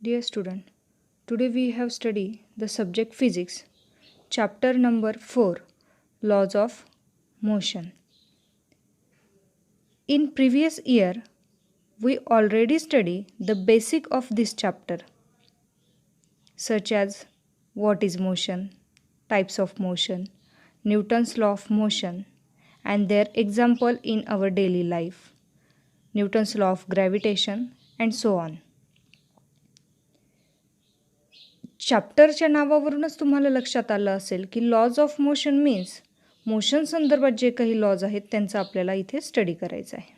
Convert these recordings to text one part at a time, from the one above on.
Dear student, today we have studied the subject physics, chapter number 4, laws of motion. In previous year, we already studied the basic of this chapter, such as what is motion, types of motion, Newton's law of motion, and their example in our daily life, Newton's law of gravitation, and so on. चॅप्टरच्या नावावरूनच तुम्हाला लक्षात आलं असेल की laws of motion means motion संदर्भात जे काही lodge आहेत त्यांचा आपल्याला इथे स्टडी करायचं आहे.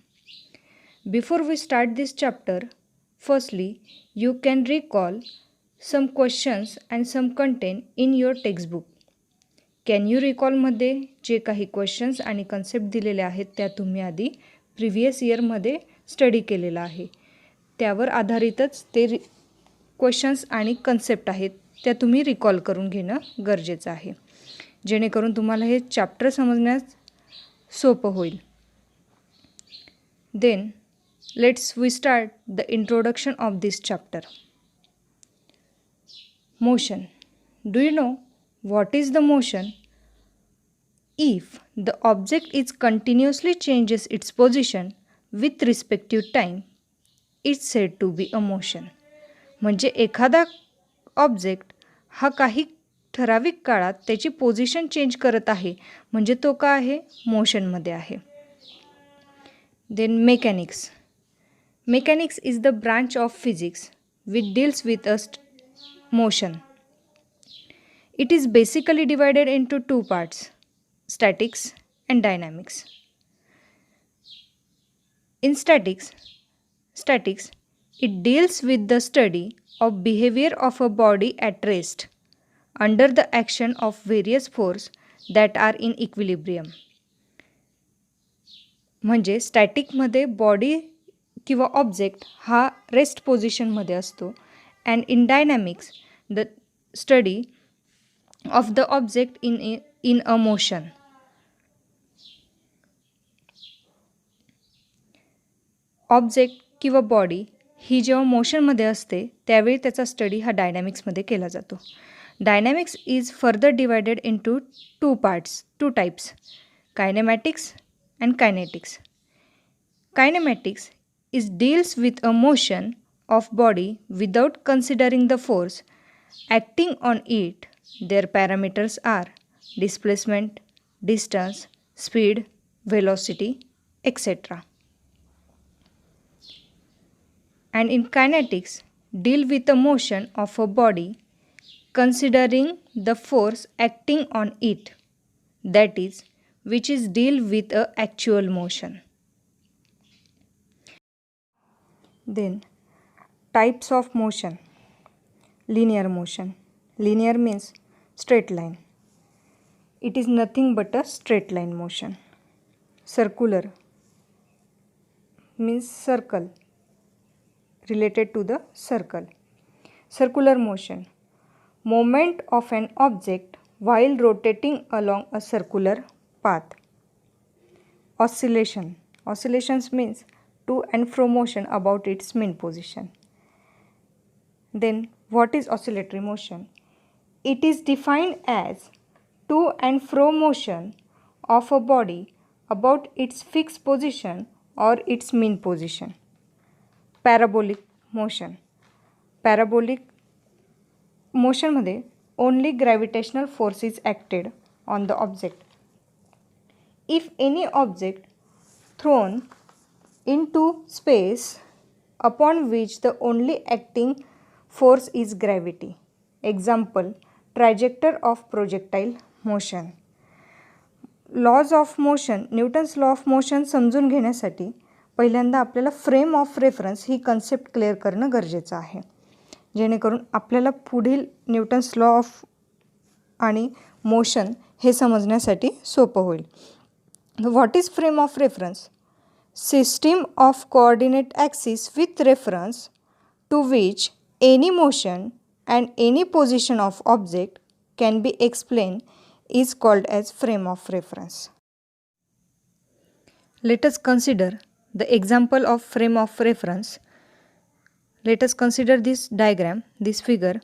Before we start this chapter, firstly you can recall some questions and some content in your textbook. Can you रिकॉलमध्ये जे काही क्वेश्चन्स आणि कन्सेप्ट दिलेले आहेत त्या तुम्ही आधी प्रिव्हियस इयरमध्ये स्टडी केलेला आहे. त्यावर आधारितच ते क्वेश्चन्स आणि कन्सेप्ट आहेत त्या तुम्ही रिकॉल करून घेणं गरजेचं आहे, जेणेकरून तुम्हाला हे चॅप्टर समजण्यास सोपं होईल. Then let's we start the introduction of this chapter. Motion. Do you know what is the motion? If the object is continuously changes its position with respective time, it's said to be a motion. म्हणजे एखादा object हा काही ठराविक काळात त्याची position change करत आहे म्हणजे तो का आहे, मोशनमध्ये आहे. Then mechanics. Mechanics is the branch of physics which deals with motion. It is basically divided into two parts, statics and dynamics. In statics, it deals with the study of behavior of a body at rest under the action of various forces that are in equilibrium. म्हणजे स्टॅटिकमध्ये body किंवा object हा rest पोझिशनमध्ये असतो. And in dynamics the study of the object in a motion. Object किंवा body ही जेव्हा मोशनमध्ये असते त्यावेळी त्याचा study हा डायनॅमिक्समध्ये केला जातो. Dynamics is further divided into two parts, two types, kinematics and kinetics. Kinematics is deals with a motion of body without considering the force acting on it. Their parameters are displacement, distance, speed, velocity, etc. And in kinetics, deal with the motion of a body considering the force acting on it, that is, which is deal with a actual motion. Then, types of motion. Linear motion. Linear means straight line. It is nothing but a straight line motion. Circular means circle, related to the circle. Circular motion, movement of an object while rotating along a circular path. Oscillation. Oscillations means to and fro motion about its mean position. Then what is oscillatory motion? It is defined as to and fro motion of a body about its fixed position or its mean position. Parabolic motion. Parabolic motion मध्ये only gravitational force is acted on the object. If any object thrown into space upon which the only acting force is gravity. Example, trajectory of projectile motion. Laws of motion, Newton's law of motion समजून घेण्यासाठी पहिल्यांदा आपल्याला frame of reference ही concept clear करणं गरजेचं आहे, जेणेकरून आपल्याला पुढील न्यूटन्स लॉ ऑफ आणि मोशन हे समजण्यासाठी सोपं होईल. What is frame of reference? System of coordinate axis with reference to which any motion and any position of object can be explained is called as frame of reference. Let us consider the example of frame of reference. let us consider this diagram, this figure.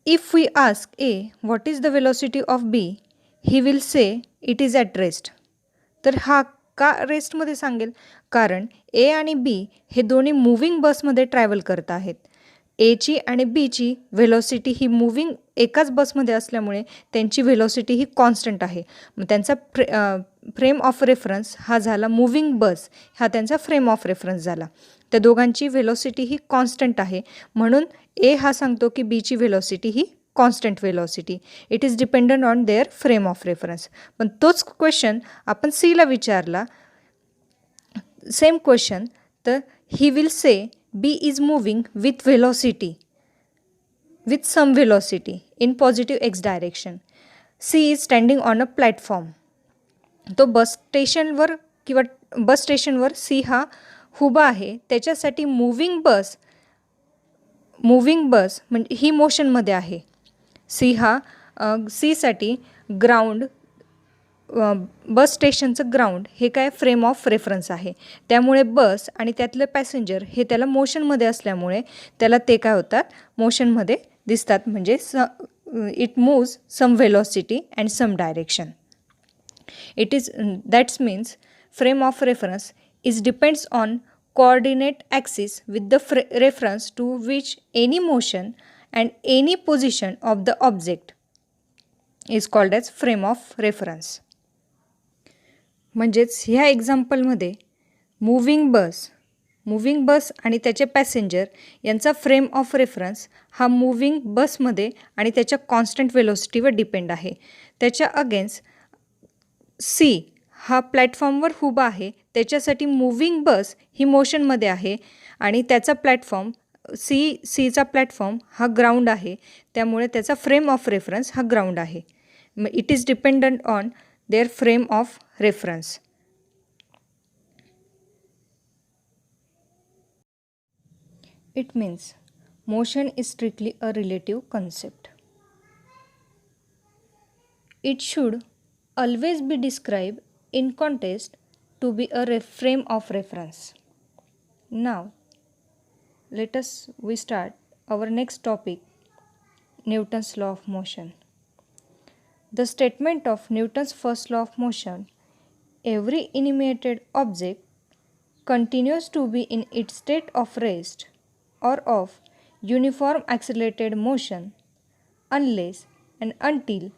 If we ask A what is the velocity of B, he will say it is at rest. तर हा का रेस्टमध्ये सांगेल? कारण ए आणि बी हे दोन्ही moving बसमध्ये travel करत आहेत. एची आणि बीची व्हेलॉसिटी ही मूव्हिंग एकाच बसमध्ये असल्यामुळे त्यांची व्हेलॉसिटी ही कॉन्स्टंट आहे. मग त्यांचा फ्रेम ऑफ रेफरन्स हा झाला मूव्हिंग बस, हा त्यांचा फ्रेम ऑफ रेफरन्स झाला. त्या दोघांची व्हेलॉसिटी ही कॉन्स्टंट आहे, म्हणून ए हा सांगतो की बीची व्हेलॉसिटी ही constant velocity. It is dependent on their frame of reference. पण तोच क्वेश्चन आपण सीला विचारला, सेम क्वेश्चन, तर he will say B is moving with velocity, with some velocity in positive x direction. C is standing on a platform. तो bus स्टेशनवर C हा उभा आहे. त्याच्यासाठी मूव्हिंग बस म्हणजे ही मोशनमध्ये आहे. सीसाठी ग्राउंड, बस स्टेशनचं ग्राउंड हे काय फ्रेम ऑफ रेफरन्स आहे. त्यामुळे बस आणि त्यातले पॅसेंजर हे त्याला मोशनमध्ये असल्यामुळे त्याला ते काय होतात, मोशनमध्ये दिसतात. म्हणजे it moves some velocity and some direction. That means frame of reference is depends on coordinate axis with the reference to which any motion and any position of the object is called as frame of reference. म्हणजेच ह्या एक्झाम्पलमध्ये moving बस आणि त्याचे passenger यांचा frame of reference हा moving बसमध्ये आणि त्याच्या constant व्हेलॉसिटीवर depend आहे. त्याच्या अगेन्स्ट सी हा प्लॅटफॉर्मवर उभा आहे. त्याच्यासाठी मूव्हिंग बस ही मोशनमध्ये आहे आणि त्याचा प्लॅटफॉर्म सीचा प्लॅटफॉर्म हा ग्राउंड आहे. त्यामुळे त्याचा फ्रेम ऑफ रेफरन्स हा ग्राउंड आहे. It is dependent on their frame of reference. It means motion is strictly a relative concept. It should always be described in context to be a frame of reference. Now, we start our next topic, Newton's law of motion. The statement of Newton's first law of motion, every inanimate object continues to be in its state of rest or of uniform accelerated motion unless and until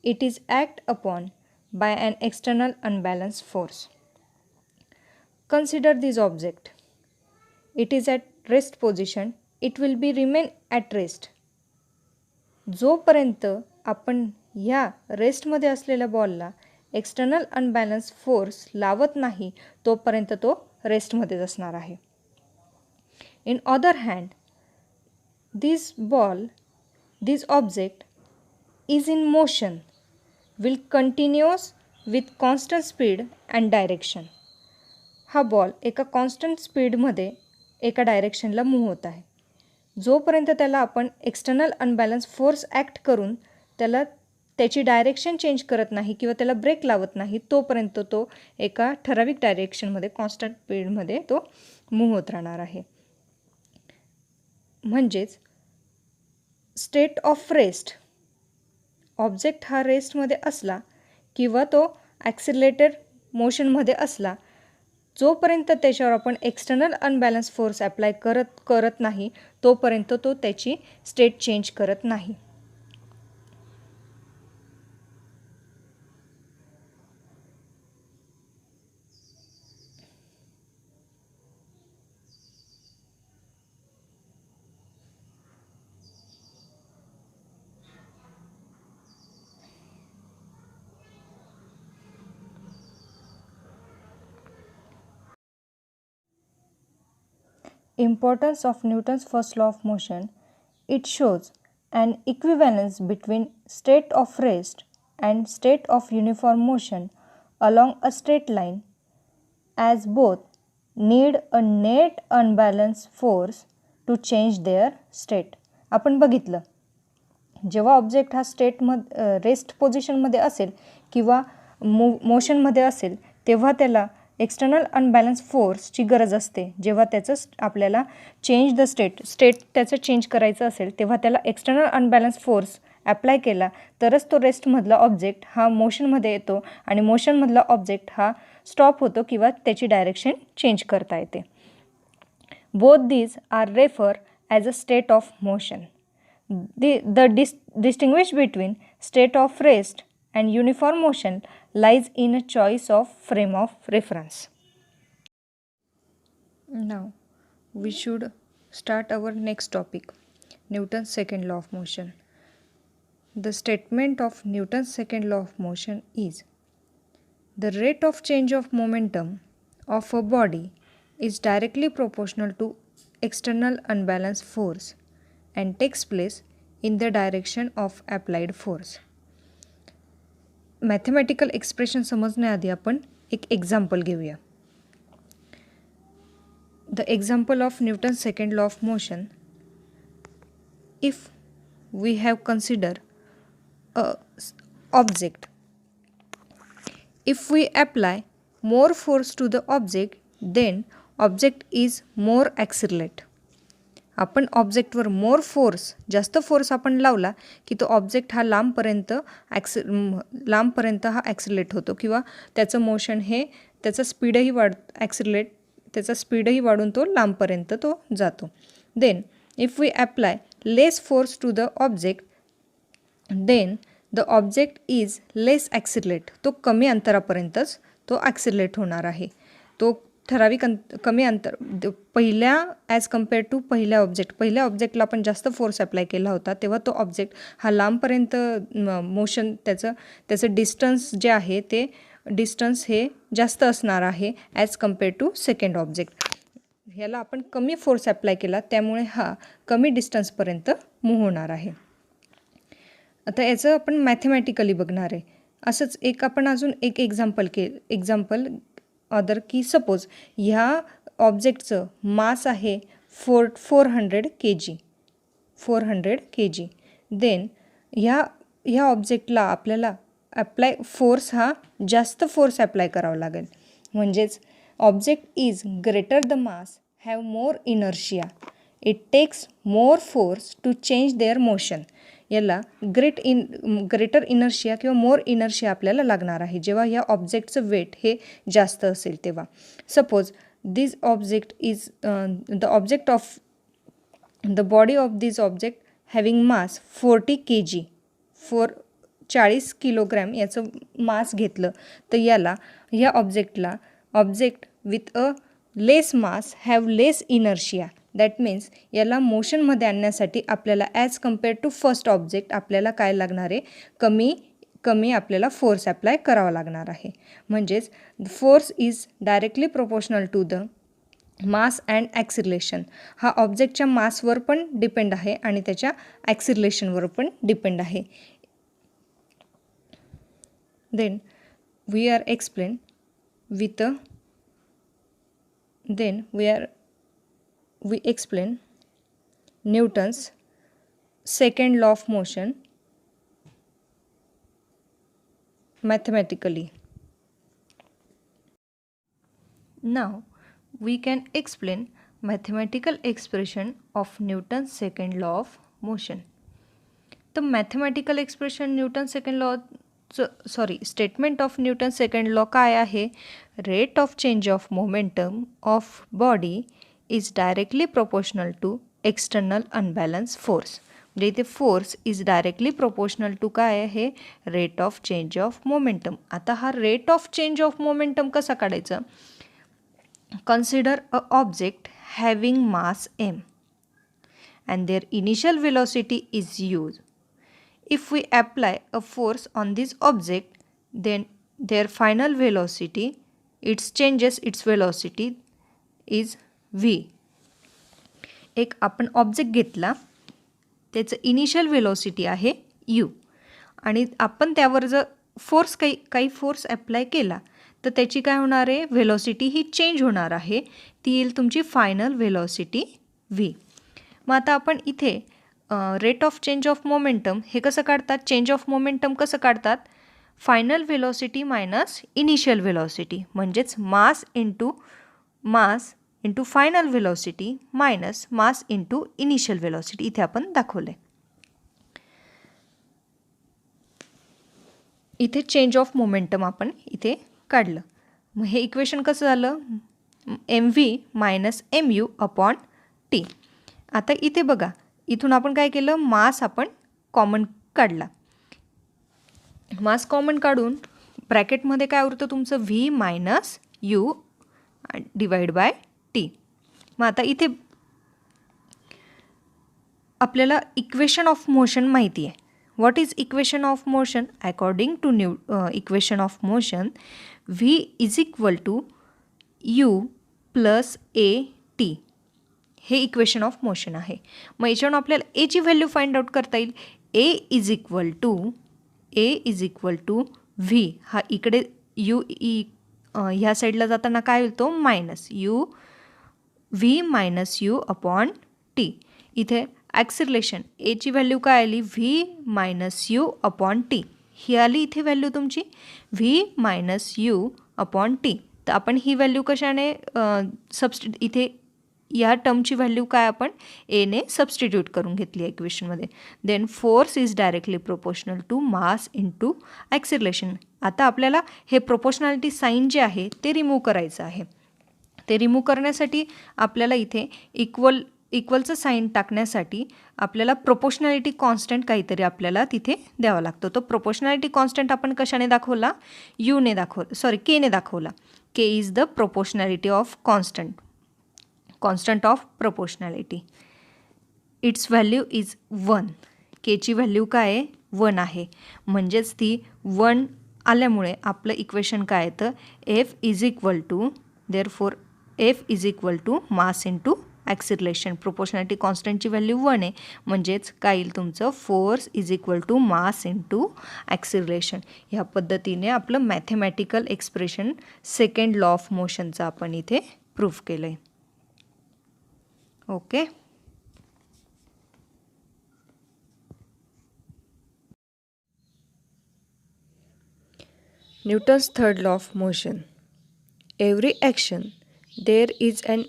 it is acted upon by an external unbalanced force. Consider this object. It is at rest position. It will be remain at rest. जोपर्यंत आपण ह्या रेस्टमध्ये असलेल्या बॉलला external unbalance force लावत नाही तोपर्यंत तो रेस्टमध्येच असणार आहे. In other hand, this object is in motion, will continuous with constant speed and direction. हा बॉल एका कॉन्स्टंट स्पीडमध्ये एका डायरेक्शनला मूव्ह होत आहे. जोपर्यंत त्याला आपण एक्सटर्नल अनबॅलन्स फोर्स ॲक्ट करून त्याची डायरेक्शन चेंज करत नाही किंवा त्याला ब्रेक लावत नाही तोपर्यंत तो एका ठराविक डायरेक्शनमध्ये कॉन्स्टंट स्पीडमध्ये तो मूव्ह होत राहणार आहे. म्हणजेच स्टेट ऑफ रेस्ट, ऑब्जेक्ट हा रेस्टमध्ये असला किंवा तो ॲक्सिलरेटेड मोशनमध्ये असला, जोपर्यंत त्याच्यावर आपण एक्सटर्नल अनबॅलन्स फोर्स ॲप्लाय करत नाही तोपर्यंत तो त्याची स्टेट चेंज करत नाही. Importance of Newton's first law of motion. It shows an equivalence between state of rest and state of uniform motion along a straight line, as both need a net unbalanced force to change their state. आपण बघितलं, जेव्हा object हा rest पोझिशनमध्ये असेल किंवा मोशनमध्ये असेल तेव्हा त्याला external unbalance फोर्सची गरज असते. जेव्हा त्याचं आपल्याला चेंज द स्टेट त्याचं चेंज करायचं असेल तेव्हा त्याला एक्सटर्नल अनबॅलन्स फोर्स ॲप्लाय केला तरच तो रेस्टमधला ऑब्जेक्ट हा मोशनमध्ये येतो आणि मोशनमधला ऑब्जेक्ट हा स्टॉप होतो किंवा त्याची डायरेक्शन चेंज करता येते. Both these are refer as a state of motion. The distinguish between state of rest and uniform motion lies in a choice of frame of reference. Now we should start our next topic, Newton's second law of motion. The statement of Newton's second law of motion is the rate of change of momentum of a body is directly proportional to external unbalanced force and takes place in the direction of applied force. Mathematical expression समजण्याआधी आपण एक example घेऊया. The example of Newton second law of motion. If we have consider a object, if we apply more force to the object then object is more accelerate. आपण ऑब्जेक्टवर more force जास्त force आपण लावला की तो object हा लांबपर्यंत हा ॲक्सिलेट होतो किंवा त्याचं मोशन हे त्याचं स्पीडही त्याचा स्पीडही वाढून तो लांबपर्यंत तो जातो. Then if we apply less force to the object then the object is less accelerate. तो कमी अंतरापर्यंतच तो ॲक्सिलेट होणार आहे. तो ठराविक कमी अंतर पहिल्या ॲज कम्पेअर टू पहिल्या ऑब्जेक्टला आपण जास्त फोर्स अप्लाय केला होता तेव्हा तो ऑब्जेक्ट हा लांबपर्यंत मोशन त्याचं डिस्टन्स जे आहे ते डिस्टन्स हे जास्त असणार आहे as compare to second object. ह्याला आपण कमी फोर्स अप्लाय केला त्यामुळे हा कमी डिस्टन्सपर्यंत मूव्ह होणार आहे. आता याचं आपण मॅथमॅटिकली बघणार आहे. असंच एक आपण अजून एक एक्झाम्पल अदर की सपोज ह्या ऑब्जेक्टचं मास आहे 400 kg. देन ह्या ऑब्जेक्टला आपल्याला फोर्स हा जास्त फोर्स अप्लाय करावा लागेल. म्हणजेच object is greater the mass have more inertia. It takes more force to change their motion. याला ग्रेटर इनर्शिया किंवा मोर इनर्शिया आपल्याला लागणार आहे जेव्हा या ऑब्जेक्टचं वेट हे जास्त असेल तेव्हा. Suppose this object is the object of the body of this object having mass 40 kg 40 kilogram याचं मास घेतलं तर ह्या object with a less mass have less inertia. That means याला मोशनमध्ये आणण्यासाठी आपल्याला as compare to first object आपल्याला काय लागणार आहे कमी आपल्याला फोर्स अप्लाय करावा लागणार आहे. म्हणजेच force is directly proportional to the mass and acceleration. हा ऑब्जेक्टच्या मासवर पण डिपेंड आहे आणि त्याच्या ॲक्सिलरेशनवर पण डिपेंड आहे. Then we are explain with we explain Newton's second law of motion mathematically. Now we can explain mathematical expression of Newton's second law of motion. The mathematical expression Newton's second law statement of Newton's second law काय आहे? Rate of change of momentum of body is directly proportional to external unbalanced force. म्हणजे इथे force is directly proportional to काय आहे? Rate of change of momentum. आता हा rate of change of momentum कसा काढायचा? Consider a object having mass m and their initial velocity is u. If we apply a force on this object, then their final velocity, its velocity is v. एक आपण object घेतला त्याचं initial velocity आहे u आणि आपण त्यावर जर काही फोर्स अप्लाय केला तर त्याची काय होणार आहे? वेलोसिटी ही चेंज होणार आहे. ती येईल तुमची फायनल वेलोसिटी v. मग आता आपण इथे rate of change of momentum हे कसं काढतात? चेंज ऑफ मोमेंटम कसं काढतात? Final velocity minus initial velocity, म्हणजेच mass into final velocity minus mass into initial velocity इथे आपण दाखवलं आहे. इथे चेंज ऑफ मोमेंटम आपण इथे काढलं. मग हे इक्वेशन कसं झालं, mv minus mu upon T. आता इथे बघा, इथून आपण काय केलं, मास आपण कॉमन काढला. मास कॉमन काढून ब्रॅकेटमध्ये काय उरतं तुमचं, v minus u divide by t. मग आता इथे आपल्याला इक्वेशन ऑफ मोशन माहिती आहे. What is equation of motion? According to equation of motion v is equal to u plus a t. हे इक्वेशन ऑफ मोशन आहे. मग याच्यावरून आपल्याला एची व्हॅल्यू फाइंड आउट करता येईल. A is equal to V, हा इकडे यू ह्या साईडला जाताना काय होतो, minus U, V minus U upon T. इथे ॲक्सिलरेशन एची व्हॅल्यू काय आली, V minus U upon T. ही आली इथे व्हॅल्यू तुमची V minus U upon T. तर आपण ही व्हॅल्यू कशाने इथे या टर्मची व्हॅल्यू काय आपण एने सबस्टिट्यूट करून घेतली आहे इक्वेशनमध्ये. Then force is directly proportional to mass into acceleration. आता आपल्याला हे प्रोपोर्शनॅलिटी साईन जे आहे ते रिमूव्ह करायचं आहे. ते रिमूव्ह करण्यासाठी आपल्याला इथे इक्वलचं साईन टाकण्यासाठी आपल्याला प्रोपोर्शनॅलिटी कॉन्स्टंट काहीतरी आपल्याला तिथे द्यावा लागतो. तो प्रोपोर्शनॅलिटी कॉन्स्टंट आपण कशाने दाखवला, केने दाखवला. K is the proportionality of constant of proportionality. Its value is 1. केची व्हॅल्यू काय आहे, 1 आहे. म्हणजेच ती 1 आल्यामुळे आपलं इक्वेशन काय येतं, F is equal to mass into acceleration. Proportionality कॉन्स्टंटची व्हॅल्यू 1 आहे, म्हणजेच काय येईल तुमचं, force is equal to mass into acceleration. ह्या पद्धतीने आपलं mathematical expression second law of मोशनचं आपण इथे प्रूफ केलं आहे. Okay. Newton's third law of motion. Every action there is an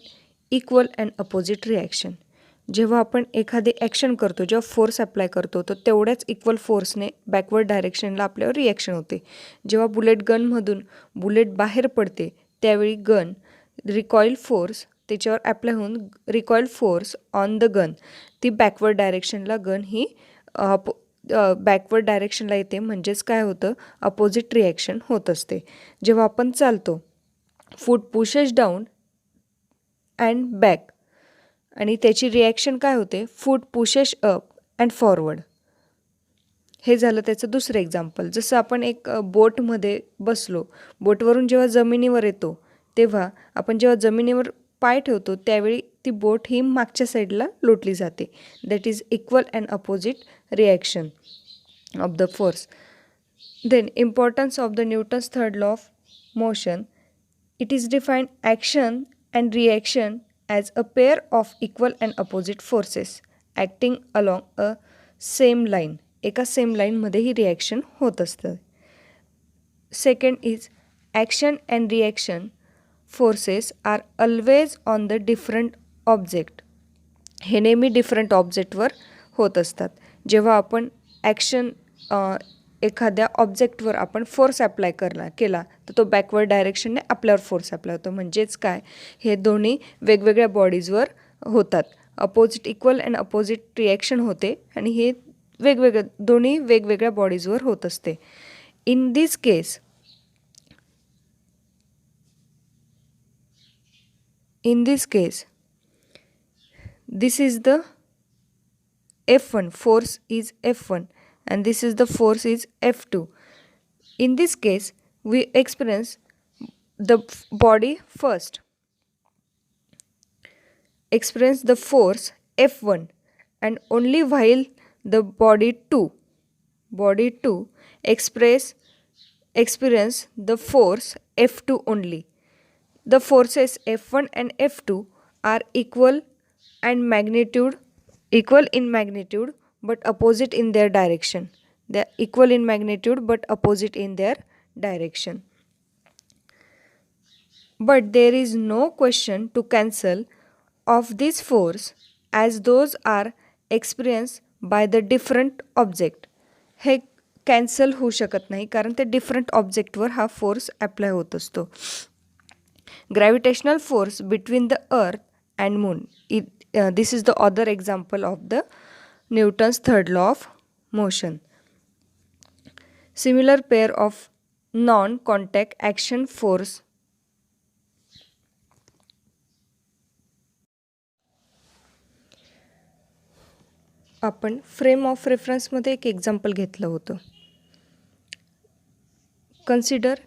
equal and opposite reaction. जेव्हा आपण एखादी ॲक्शन करतो, जेव्हा फोर्स अप्लाय करतो, तर तेवढ्याच इक्वल फोर्सने बॅकवर्ड डायरेक्शनला आपल्यावर रिॲक्शन होते. जेव्हा बुलेट गनमधून बुलेट बाहेर पडते त्यावेळी गन रिकॉईल फोर्स त्याच्यावर अप्लाय होऊन रिकॉईल फोर्स ऑन द गन, ती बॅकवर्ड डायरेक्शनला गन ही बॅकवर्ड डायरेक्शनला येते. म्हणजेच काय होतं, अपोजिट रिॲक्शन होत असते. जेव्हा आपण चालतो, फूट पुशेस डाऊन अँड बॅक, आणि त्याची रिॲक्शन काय होते, फूट पुशेस अप अँड फॉरवर्ड. हे झालं त्याचं दुसरं एक्झाम्पल. जसं आपण एक बोटमध्ये बसलो, बोटवरून जेव्हा जमिनीवर येतो तेव्हा आपण जेव्हा जमिनीवर पाय ठेवतो त्यावेळी ती बोट ही मागच्या साईडला लोटली जाते. That is equal and opposite reaction of the force. Then importance of the Newton's third law of motion. It is defined action and reaction as a pair of equal and opposite forces acting along a same line. एका same लाईनमध्ये ही reaction होत असतं. Second is action and reaction forces are always on the different object. हे नेहमी different ऑब्जेक्टवर होत असतात. जेव्हा आपण ॲक्शन एखाद्या ऑब्जेक्टवर आपण फोर्स अप्लाय केला तर तो बॅकवर्ड डायरेक्शनने आपल्यावर फोर्स अप्लाय होतो. म्हणजेच काय, हे दोन्ही वेगवेगळ्या बॉडीजवर होतात. Opposite equal and opposite reaction होते आणि हे दोन्ही वेगवेगळ्या बॉडीजवर होत असते. In this case this is the F1, force is F1, and this is the force is F2. In this case, we experience the body first experience the force F1, and only while the body 2 experience the force F2 only. The forces F1 and F2 are equal in magnitude but opposite in their direction. They are equal in magnitude but opposite in their direction. But there is no question to cancel of this force as those are experienced by the different object. हे cancel होऊ शकत नाही कारण ते different ऑब्जेक्टवर हा force apply होत असतो. Gravitational force between the earth and moon, this is the other example of the Newton's third law of motion. Similar pair of non contact action force. आपण फ्रेम ऑफ रेफरन्समध्ये एक example घेतलं होतं. Consider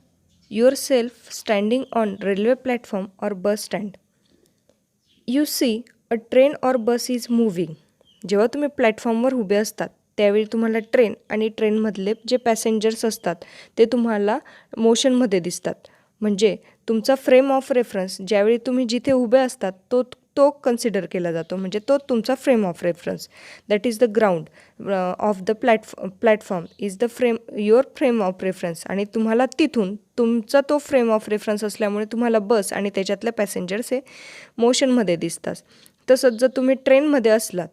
yourself standing on railway platform or bus stand. You see a train or bus is moving. जेव्हा तुम्ही प्लॅटफॉर्मवर उभे असतात त्यावेळी तुम्हाला ट्रेन आणि ट्रेनमधले जे पॅसेंजर्स असतात ते तुम्हाला मोशनमध्ये दिसतात. म्हणजे तुमचा फ्रेम ऑफ रेफरन्स ज्यावेळी तुम्ही जिथे उभे असतात तो तो कन्सिडर केला जातो, म्हणजे तो तुमचा frame of reference. That is the ground of the platform is the your frame of reference. आणि तुम्हाला तिथून तुमचा तो फ्रेम ऑफ रेफरन्स असल्यामुळे तुम्हाला बस आणि त्याच्यातले पॅसेंजर्स हे मोशनमध्ये दिसतात. तसंच जर तुम्ही ट्रेनमध्ये असलात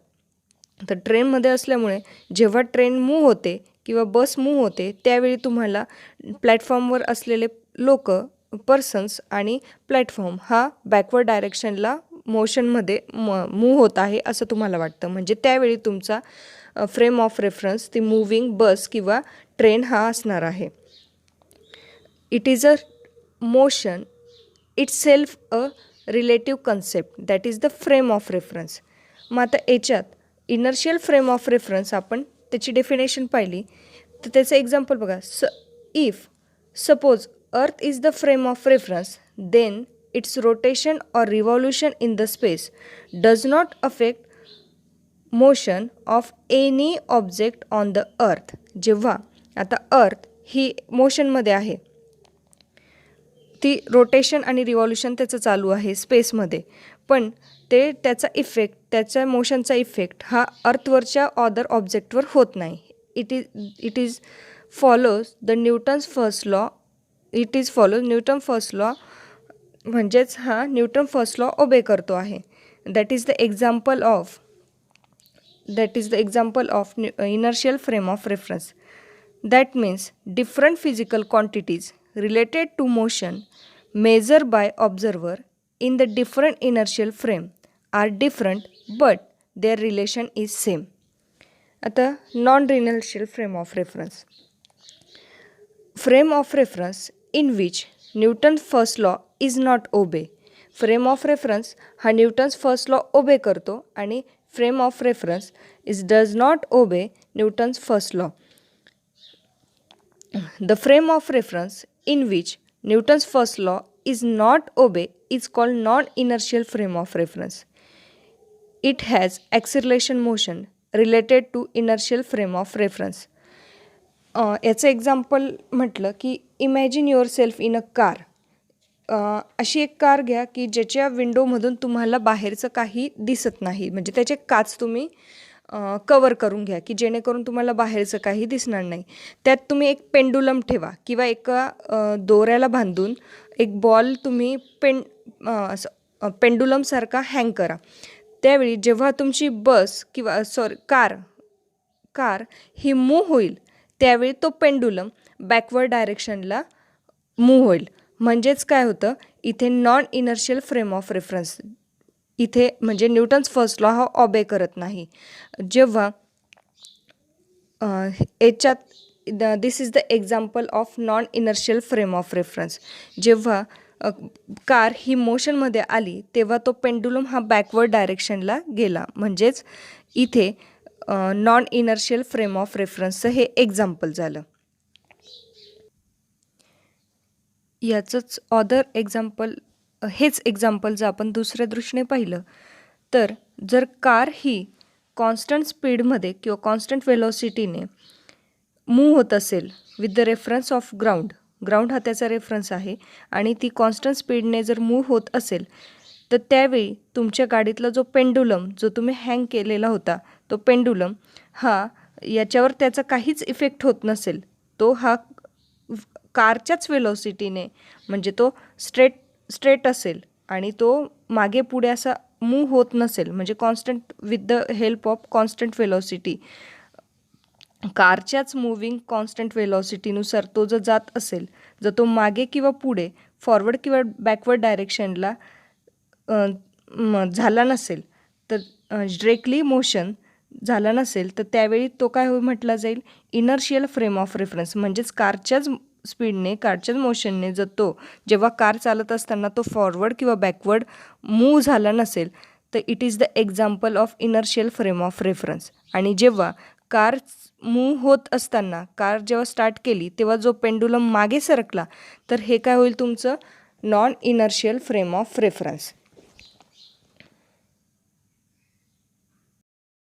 तर ट्रेनमध्ये असल्यामुळे जेव्हा ट्रेन मूव्ह होते किंवा बस मूव्ह होते त्यावेळी तुम्हाला प्लॅटफॉर्मवर असलेले लोक, पर्सन्स आणि प्लॅटफॉर्म हा बॅकवर्ड डायरेक्शनला मोशनमध्ये मूव्ह होत आहे असं तुम्हाला वाटतं. म्हणजे त्यावेळी तुमचा फ्रेम ऑफ रेफरन्स ती मूव्हिंग बस किंवा ट्रेन हा असणार आहे. It is a motion it's self a relative concept, that is the frame of reference. मग आता याच्यात इनर्शियल फ्रेम ऑफ रेफरन्स आपण त्याची डेफिनेशन पाहिली तर त्याचं एक्झाम्पल बघा. If suppose earth is the frame of reference then its rotation or revolution in the space does not affect motion of any object on the earth. जेव्हा आता अर्थ ही मोशनमध्ये आहे, ती रोटेशन आणि रिव्हॉल्युशन त्याचं चालू आहे स्पेसमध्ये, पण त्याचा इफेक्ट, त्याच्या मोशनचा इफेक्ट हा अर्थवरच्या अदर ऑब्जेक्टवर होत नाही. It is follows the Newton's first law. Newton first law म्हणजेच हा न्यूटन फर्स्ट लॉ ओबे करतो आहे. That is the example of inertial frame of reference. That means different physical quantities related to motion measure by observer in the different inertial frame are different but their relation is same. आता non inertial frame of reference. Frame of reference in which Newton first law is not ओबे. Frame of reference हा Newton's first law obey करतो आणि frame of reference does not obey Newton's first law. The frame of reference in which Newton's first law is not obey is called non inertial frame of reference. It has acceleration motion related to inertial frame of reference. याचं example म्हटलं की imagine yourself in a car. अशी एक car घ्या की ज्याच्या विंडोमधून तुम्हाला बाहेरचं काही दिसत नाही, म्हणजे त्याचे काच तुम्ही कवर करून घ्या की जेणेकरून तुम्हाला बाहेरचं काही दिसणार नाही. त्यात तुम्ही एक पेंडुलम ठेवा किंवा एका दोऱ्याला बांधून एक बॉल तुम्ही पेंडुलमसारखा हँग करा. त्यावेळी जेव्हा तुमची बस किंवा कार ही मूव्ह होईल त्यावेळी तो पेंडुलम बॅकवर्ड डायरेक्शनला मूव्ह होईल. म्हणजेच काय होतं इथे non inertial frame of reference इथे म्हणजे न्यूटन्स फर्स्ट लॉ हा ऑबे करत नाही. जेव्हा याच्यात this is the example of non inertial frame of reference. जेव्हा कार ही मोशनमध्ये आली तेव्हा तो पेंडुलम हा बॅकवर्ड डायरेक्शनला गेला. म्हणजेच इथे नॉन इनर्शियल फ्रेम ऑफ रेफरन्सचं हे एक्झाम्पल झालं. याचंच अदर एक्झाम्पल, हेच एक्झाम्पल जर आपण दुसऱ्या दृष्टीने पाहिलं तर जर कार ही कॉन्स्टंट स्पीडमध्ये किंवा कॉन्स्टंट वेलॉसिटीने मूव्ह होत असेल with the reference of ground हा त्याचा रेफरन्स आहे आणि ती कॉन्स्टंट स्पीडने जर मूव्ह होत असेल तर त्यावेळी तुमच्या गाडीतला जो पेंडुलम जो तुम्ही हँग केलेला होता तो पेंडुलम हा याच्यावर त्याचा काहीच इफेक्ट होत नसेल, तो हा कारच्याच वेलोसिटीने म्हणजे तो स्ट्रेट असेल आणि तो मागे पुढे असा मूव्ह होत नसेल, म्हणजे constant with the help of constant velocity, कारच्याच मूव्हिंग कॉन्स्टंट वेलॉसिटीनुसार तो जर जात असेल, जर तो मागे किंवा पुढे फॉरवर्ड किंवा बॅकवर्ड डायरेक्शनला झाला नसेल, तर डायरेक्टली मोशन झाला नसेल, तर त्यावेळी तो काय म्हटला जाईल, इनर्शियल फ्रेम ऑफ रेफरन्स. म्हणजेच कारच्याच स्पीडने, कारच्याच मोशनने जर तो जेव्हा कार चालत असताना तो फॉरवर्ड किंवा बॅकवर्ड मूव्ह झाला नसेल, तर it is the example of inertial frame of reference. आणि जेव्हा कार मूव्ह होत असताना, कार जेव्हा स्टार्ट केली तेव्हा जो पेंडुलम मागे सरकला, तर हे काय होईल तुमचं non inertial frame of reference.